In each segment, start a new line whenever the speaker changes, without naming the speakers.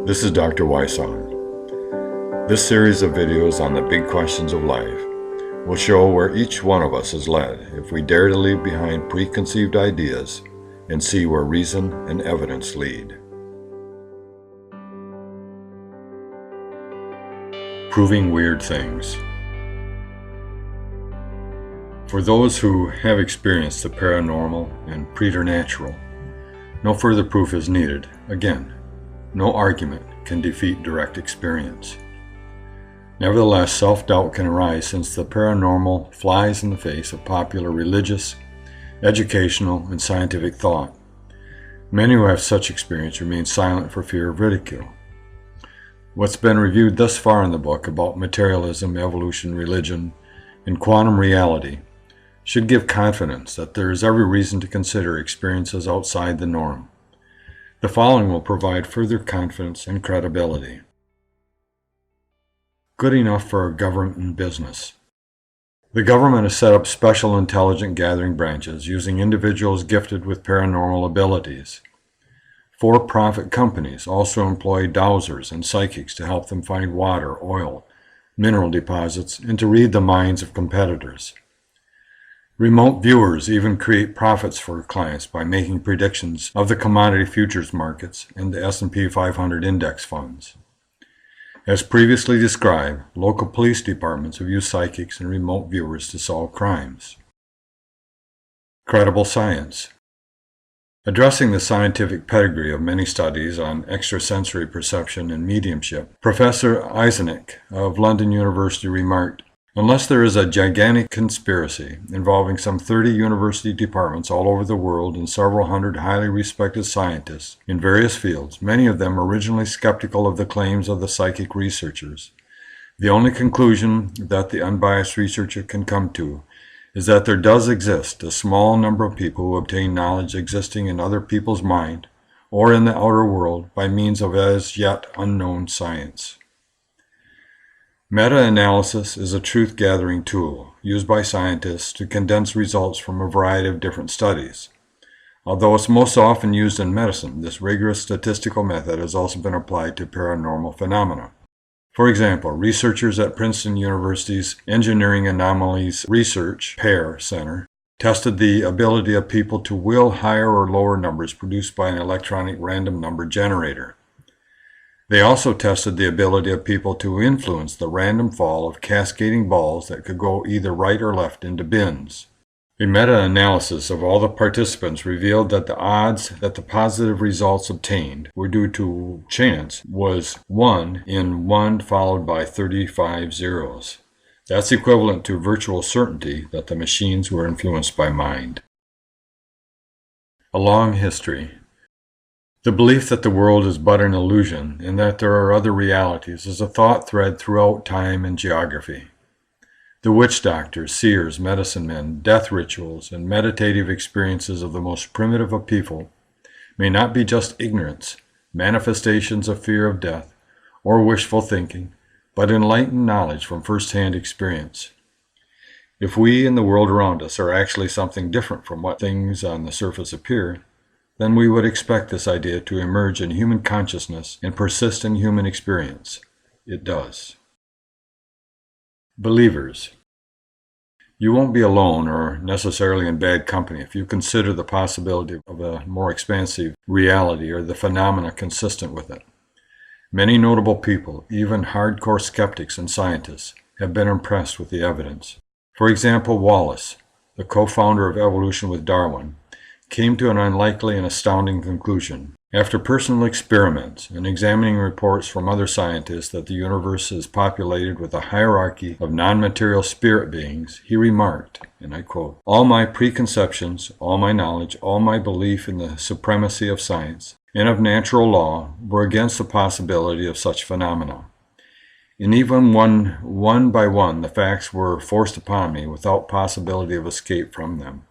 This is Dr. Wysong. This series of videos on the big questions of life will show where each one of us is led if we dare to leave behind preconceived ideas and see where reason and evidence lead. Proving weird things. For those who have experienced the paranormal and preternatural, no further proof is needed. Again, no argument can defeat direct experience. Nevertheless, self-doubt can arise since the paranormal flies in the face of popular religious, educational, and scientific thought. Many who have such experience remain silent for fear of ridicule. What's been reviewed thus far in the book about materialism, evolution, religion, and quantum reality should give confidence that there is every reason to consider experiences outside the norm. The following will provide further confidence and credibility. Good enough for a government and business. The government has set up special intelligence gathering branches using individuals gifted with paranormal abilities. For-profit companies also employ dowsers and psychics to help them find water, oil, mineral deposits, and to read the minds of competitors. Remote viewers even create profits for clients by making predictions of the commodity futures markets and the S&P 500 index funds. As previously described, local police departments have used psychics and remote viewers to solve crimes. Credible science. Addressing the scientific pedigree of many studies on extrasensory perception and mediumship, Professor Wysong of London University remarked, "Unless there is a gigantic conspiracy involving some 30 university departments all over the world and several hundred highly respected scientists in various fields, many of them originally skeptical of the claims of the psychic researchers, the only conclusion that the unbiased researcher can come to is that there does exist a small number of people who obtain knowledge existing in other people's mind or in the outer world by means of as yet unknown science." Meta-analysis is a truth-gathering tool used by scientists to condense results from a variety of different studies. Although it's most often used in medicine, this rigorous statistical method has also been applied to paranormal phenomena. For example, researchers at Princeton University's Engineering Anomalies Research (PAIR) Center tested the ability of people to will higher or lower numbers produced by an electronic random number generator. They also tested the ability of people to influence the random fall of cascading balls that could go either right or left into bins. A meta-analysis of all the participants revealed that the odds that the positive results obtained were due to chance was 1 in 1 followed by 35 zeros. That's equivalent to virtual certainty that the machines were influenced by mind. A long history. The belief that the world is but an illusion and that there are other realities is a thought thread throughout time and geography. The witch doctors, seers, medicine men, death rituals, and meditative experiences of the most primitive of people may not be just ignorance, manifestations of fear of death, or wishful thinking, but enlightened knowledge from first-hand experience. If we and the world around us are actually something different from what things on the surface appear, then we would expect this idea to emerge in human consciousness and persist in human experience. It does. Believers. You won't be alone or necessarily in bad company if you consider the possibility of a more expansive reality or the phenomena consistent with it. Many notable people, even hardcore skeptics and scientists, have been impressed with the evidence. For example, Wallace, the co-founder of evolution with Darwin, came to an unlikely and astounding conclusion. After personal experiments and examining reports from other scientists that the universe is populated with a hierarchy of non-material spirit beings, he remarked, and I quote, "All my preconceptions, all my knowledge, all my belief in the supremacy of science and of natural law were against the possibility of such phenomena. And even one by one the facts were forced upon me without possibility of escape from them.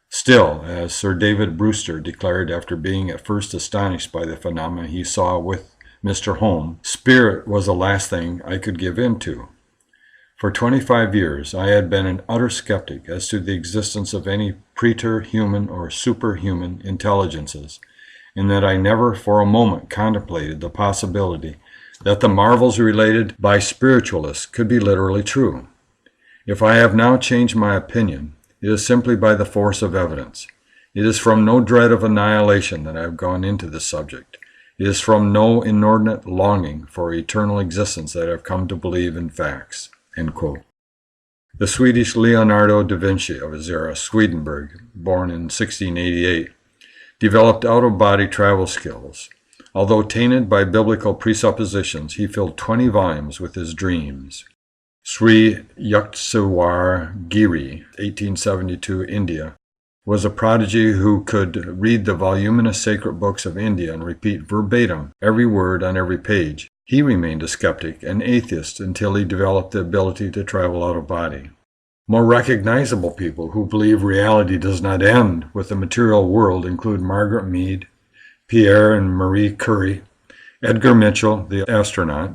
Still, as Sir David Brewster declared after being at first astonished by the phenomena he saw with Mr. Home, spirit was the last thing I could give in to. For 25 years I had been an utter skeptic as to the existence of any preter-human or superhuman intelligences, in that I never for a moment contemplated the possibility that the marvels related by spiritualists could be literally true. If I have now changed my opinion, it is simply by the force of evidence. It is from no dread of annihilation that I have gone into this subject. It is from no inordinate longing for eternal existence that I have come to believe in facts." End quote. The Swedish Leonardo da Vinci of his era, Swedenborg, born in 1688, developed out-of-body travel skills. Although tainted by biblical presuppositions, he filled 20 volumes with his dreams. Sri Yukteswar Giri, 1872, India, was a prodigy who could read the voluminous sacred books of India and repeat verbatim every word on every page. He remained a skeptic and atheist until he developed the ability to travel out of body. More recognizable people who believe reality does not end with the material world include Margaret Mead, Pierre and Marie Curie, Edgar Mitchell, the astronaut,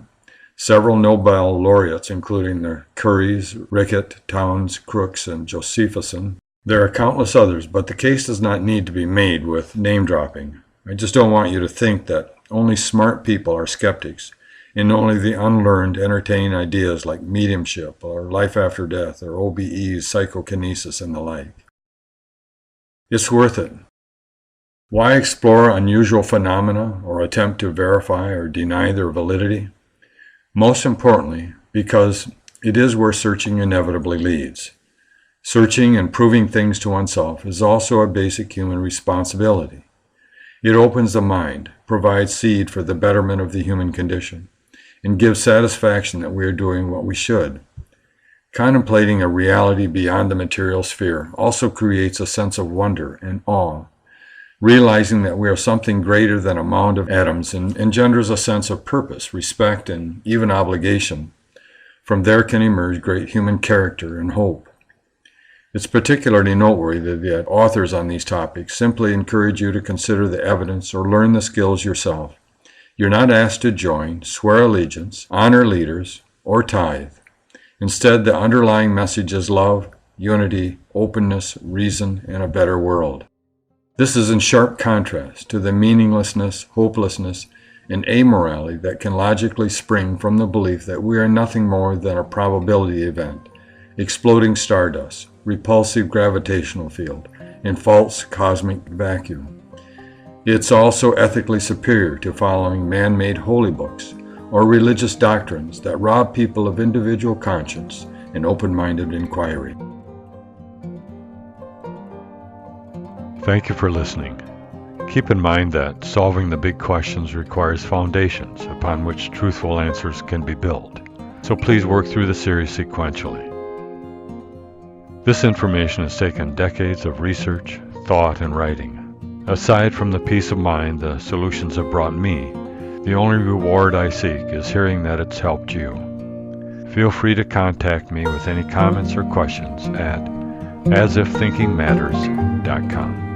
several Nobel laureates including the Curies, Rickett, Towns, Crookes, and Josephson. There are countless others, but the case does not need to be made with name-dropping. I just don't want you to think that only smart people are skeptics, and only the unlearned entertain ideas like mediumship or life after death or OBEs, psychokinesis, and the like. It's worth it. Why explore unusual phenomena or attempt to verify or deny their validity? Most importantly, because it is where searching inevitably leads. Searching and proving things to oneself is also a basic human responsibility. It opens the mind, provides seed for the betterment of the human condition, and gives satisfaction that we are doing what we should. Contemplating a reality beyond the material sphere also creates a sense of wonder and awe. Realizing that we are something greater than a mound of atoms engenders a sense of purpose, respect, and even obligation. From there can emerge great human character and hope. It's particularly noteworthy that authors on these topics simply encourage you to consider the evidence or learn the skills yourself. You're not asked to join, swear allegiance, honor leaders, or tithe. Instead, the underlying message is love, unity, openness, reason, and a better world. This is in sharp contrast to the meaninglessness, hopelessness, and amorality that can logically spring from the belief that we are nothing more than a probability event, exploding stardust, repulsive gravitational field, and false cosmic vacuum. It's also ethically superior to following man-made holy books or religious doctrines that rob people of individual conscience and open-minded inquiry.
Thank you for listening. Keep in mind that solving the big questions requires foundations upon which truthful answers can be built. So please work through the series sequentially. This information has taken decades of research, thought, and writing. Aside from the peace of mind the solutions have brought me, the only reward I seek is hearing that it's helped you. Feel free to contact me with any comments or questions at asifThinkingMatters.com.